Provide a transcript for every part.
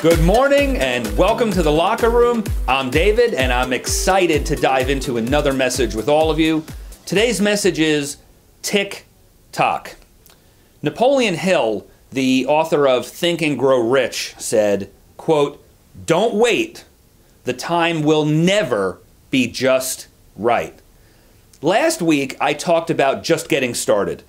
Good morning and welcome to the Locker Room. I'm David and I'm excited to dive into another message with all of you. Today's message is Tick Tock. Napoleon Hill, the author of Think and Grow Rich, said, quote, "Don't wait. The time will never be just right." Last week, I talked about just getting started.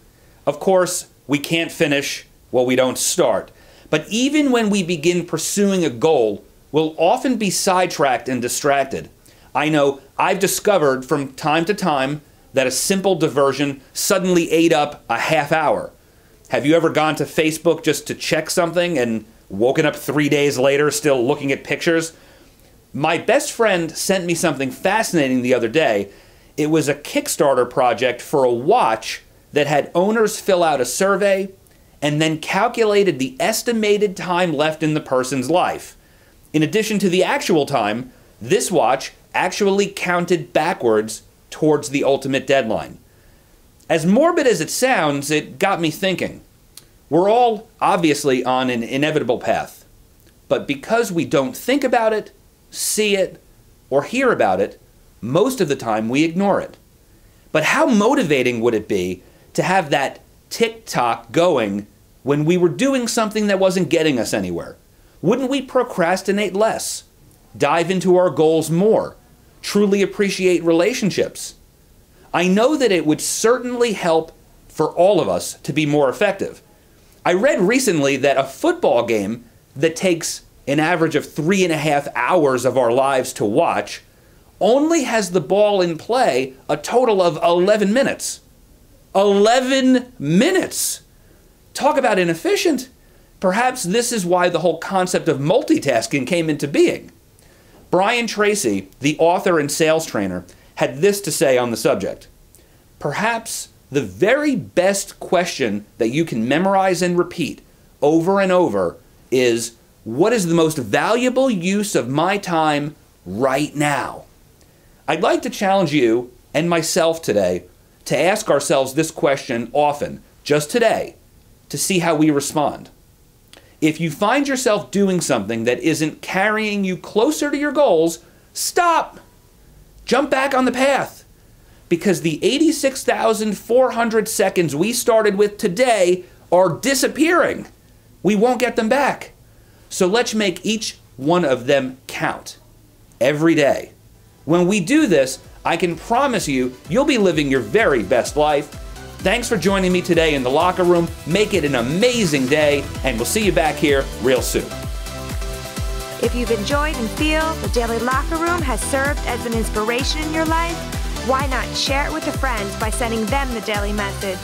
Of course, we can't finish what we don't start. But even when we begin pursuing a goal, we'll often be sidetracked and distracted. I know I've discovered from time to time that a simple diversion suddenly ate up a half hour. Have you ever gone to Facebook just to check something and woken up 3 days later still looking at pictures? My best friend sent me something fascinating the other day. It was a Kickstarter project for a watch that had owners fill out a survey and then calculated the estimated time left in the person's life. In addition to the actual time, this watch actually counted backwards towards the ultimate deadline. As morbid as it sounds, it got me thinking. We're all obviously on an inevitable path, but because we don't think about it, see it, or hear about it, most of the time we ignore it. But how motivating would it be to have that tick-tock going when we were doing something that wasn't getting us anywhere? Wouldn't we procrastinate less, dive into our goals more, truly appreciate relationships? I know that it would certainly help for all of us to be more effective. I read recently that a football game that takes an average of 3.5 hours of our lives to watch only has the ball in play a total of 11 minutes. 11 minutes! Talk about inefficient. Perhaps this is why the whole concept of multitasking came into being. Brian Tracy, the author and sales trainer, had this to say on the subject. Perhaps the very best question that you can memorize and repeat over and over is, what is the most valuable use of my time right now? I'd like to challenge you and myself today to ask ourselves this question often, just today, to see how we respond. If you find yourself doing something that isn't carrying you closer to your goals, stop! Jump back on the path. Because the 86,400 seconds we started with today are disappearing. We won't get them back. So let's make each one of them count every day. When we do this, I can promise you, you'll be living your very best life. Thanks for joining me today in the Locker Room. Make it an amazing day, and we'll see you back here real soon. If you've enjoyed and feel the Daily Locker Room has served as an inspiration in your life, why not share it with a friend by sending them the daily message?